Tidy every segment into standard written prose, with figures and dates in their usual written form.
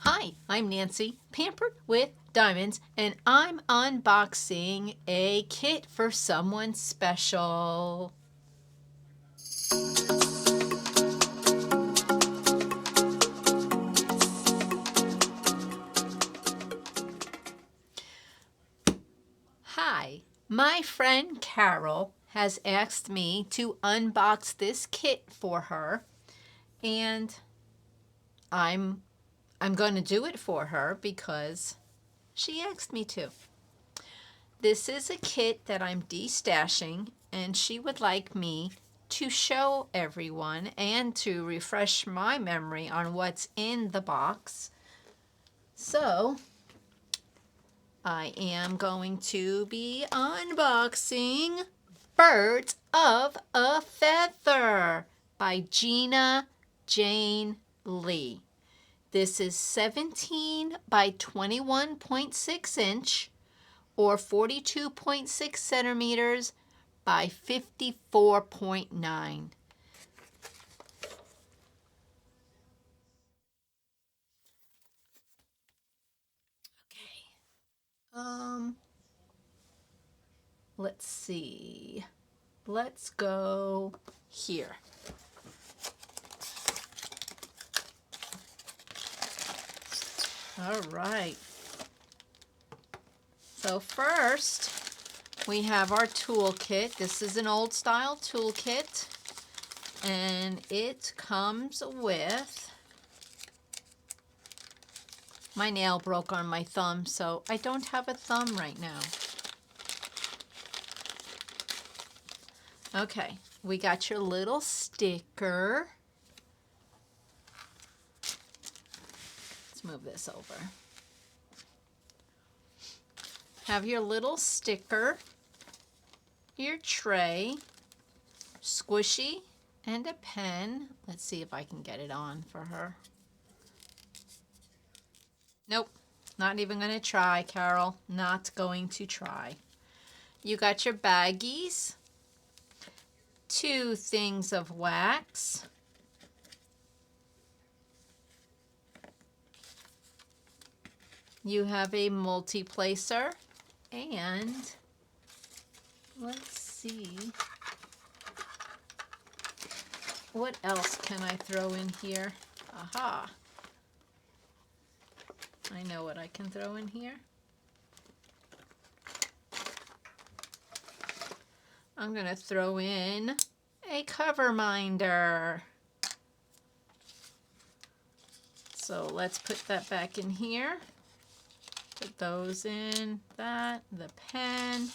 Hi, I'm Nancy, Pampered with Diamonds, and I'm unboxing a kit for someone special. Hi, my friend Carol has asked me to unbox this kit for her, and I'm going to do it for her because she asked me to. This is a kit that I'm destashing, and she would like me to show everyone and to refresh my memory on what's in the box. So I am going to be unboxing Birds of a Feather by Gina Jane Lee. This is 17 by 21.6 inch or 42.6 centimeters by 54.9. Okay. Let's see. Let's go here. All right. So first, we have our toolkit. This is an old style toolkit, and it comes with, my nail broke on my thumb, so I don't have a thumb right now. Okay, we got your little sticker. Let's move this over. Have your little sticker, your tray, squishy, and a pen. Let's see if I can get it on for her. Nope, not even going to try, Carol. Not going to try. You got your baggies, 2 things of wax, you have a multi-placer, and let's see, what else can I throw in here? Aha! I know what I can throw in here. I'm going to throw in a cover minder. So let's put that back in here. Put those in, that, the pen,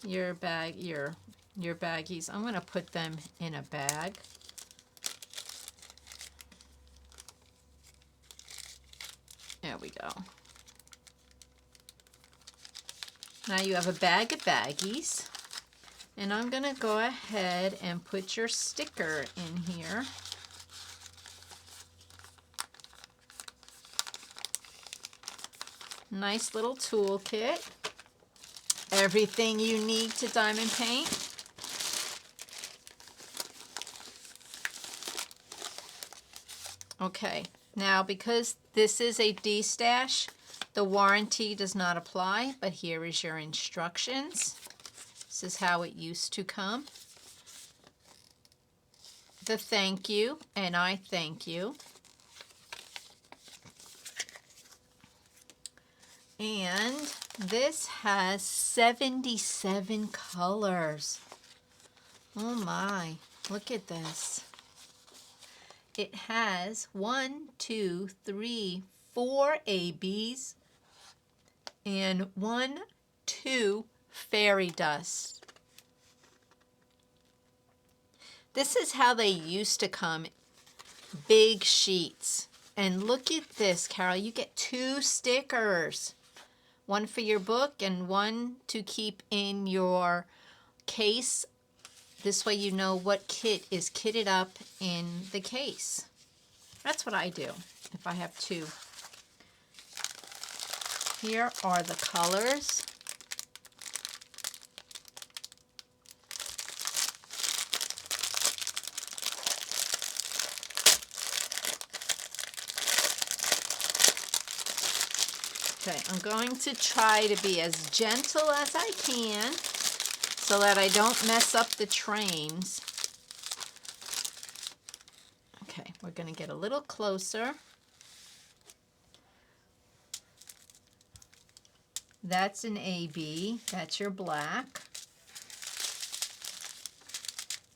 your bag, your baggies. I'm going to put them in a bag. There we go. Now you have a bag of baggies, and I'm going to go ahead and put your sticker in here. Nice little toolkit. Everything you need to diamond paint. Okay, now because this is a destash, the warranty does not apply, but here is your instructions. This is how it used to come. The thank you, and I thank you. And this has 77 colors. Oh my, look at this. It has 1, 2, 3, 4 ABs and 1, 2 fairy dust. This is how they used to come, big sheets. And look at this, Carol, you get 2 stickers. One for your book and one to keep in your case. This way you know what kit is kitted up in the case. That's what I do if I have 2. Here are the colors. Okay, I'm going to try to be as gentle as I can so that I don't mess up the trains. Okay, we're going to get a little closer. That's an AB. That's your black.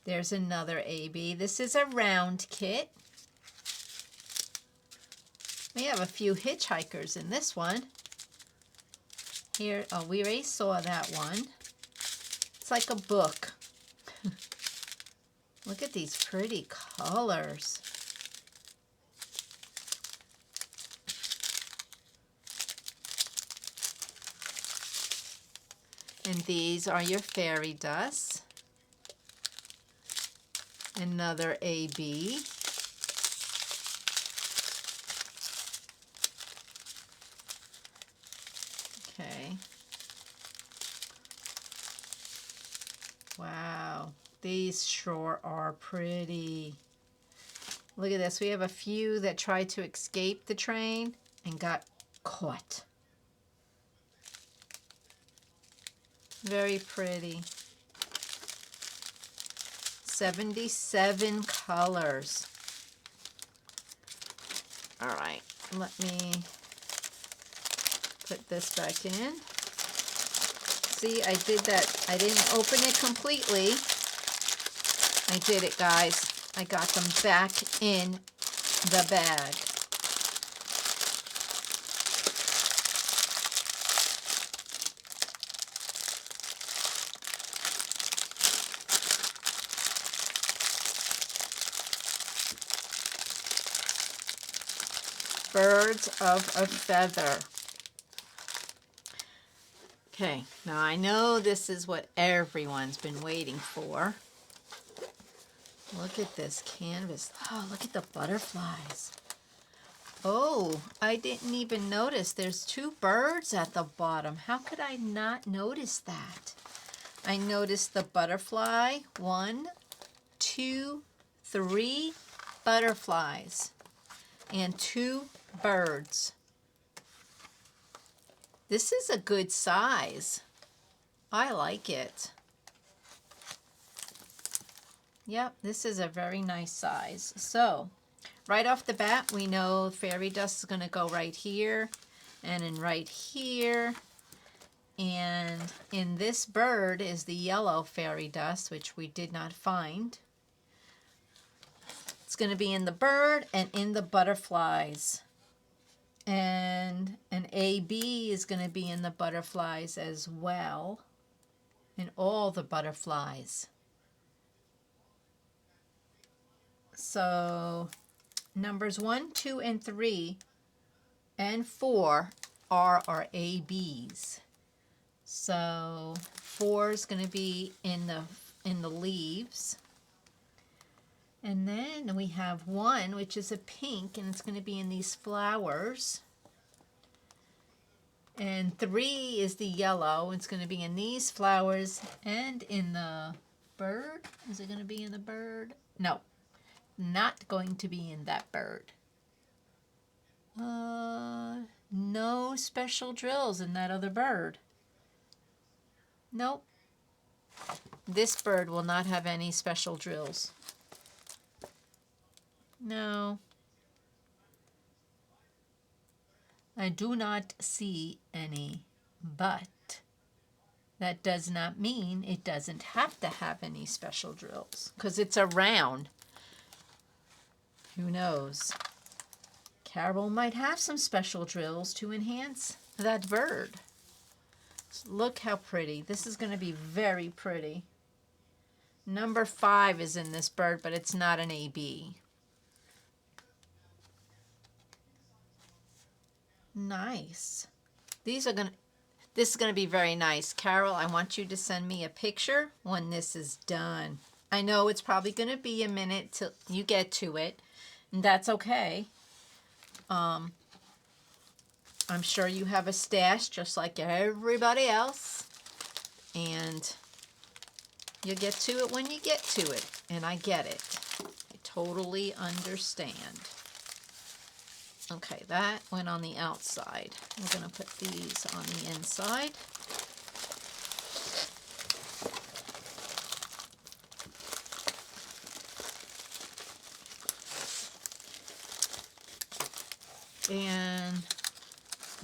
There's another AB. This is a round kit. We have a few hitchhikers in this one. Here, oh, we already saw that one. It's like a book. Look at these pretty colors. And these are your fairy dust. Another AB. Okay. Wow, these sure are pretty. Look at this. We have a few that tried to escape the train and got caught. Very pretty. 77 colors. All right, let me put this back in. See, I did that. I didn't open it completely. I did it, guys. I got them back in the bag. Birds of a feather. Okay, now I know this is what everyone's been waiting for. Look at this canvas. Oh, look at the butterflies. Oh, I didn't even notice there's two birds at the bottom. How could I not notice that? I noticed the butterfly. 1, 2, 3 butterflies and 2 birds. This is a good size. I like it. Yep, this is a very nice size. So, right off the bat, we know fairy dust is going to go right here and in right here. And in this bird is the yellow fairy dust, which we did not find. It's going to be in the bird and in the butterflies. And an AB is going to be in the butterflies as well. In all the butterflies. So numbers 1, 2, and 3 and 4 are our ABs. So 4 is going to be in the leaves. And then we have 1, which is a pink, and it's going to be in these flowers. And 3 is the yellow. It's going to be in these flowers and in the bird. Is it going to be in the bird? No, not going to be in that bird. No special drills in that other bird. Nope. This bird will not have any special drills. No. I do not see any, but that does not mean it doesn't have to have any special drills, because it's a round. Who knows? Carol might have some special drills to enhance that bird. Look how pretty. This is going to be very pretty. Number 5 is in this bird, but it's not an AB. Nice. This is going to be very nice. Carol, I want you to send me a picture when this is done. I know it's probably going to be a minute till you get to it, and that's okay. I'm sure you have a stash just like everybody else, and you'll get to it when you get to it, and I get it. I totally understand. Okay, that went on the outside. We're going to put these on the inside. And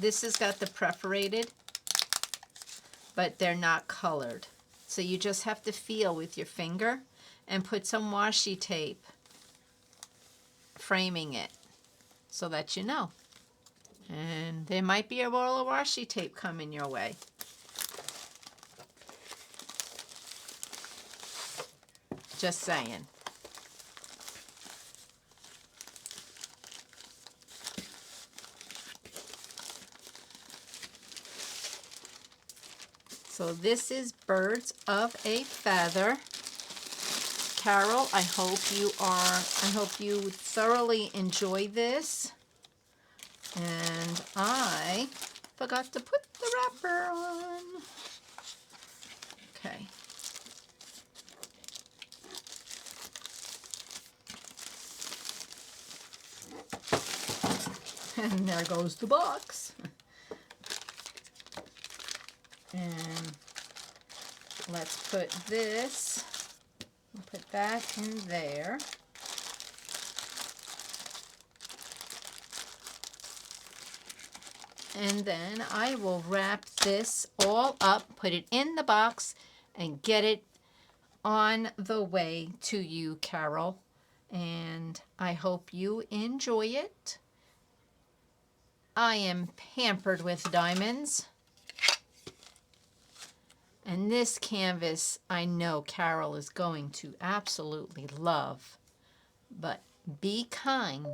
this has got the perforated, but they're not colored. So you just have to feel with your finger and put some washi tape framing it so that you know. And there might be a roll of washi tape coming your way. Just saying. So this is Birds of a Feather. Carol, I hope you thoroughly enjoy this. And I forgot to put the wrapper on. Okay. And there goes the box. And let's put this, put that in there. And then I will wrap this all up, put it in the box, and get it on the way to you, Carol. And I hope you enjoy it. I am pampered with diamonds. And this canvas, I know Carol is going to absolutely love. But be kind.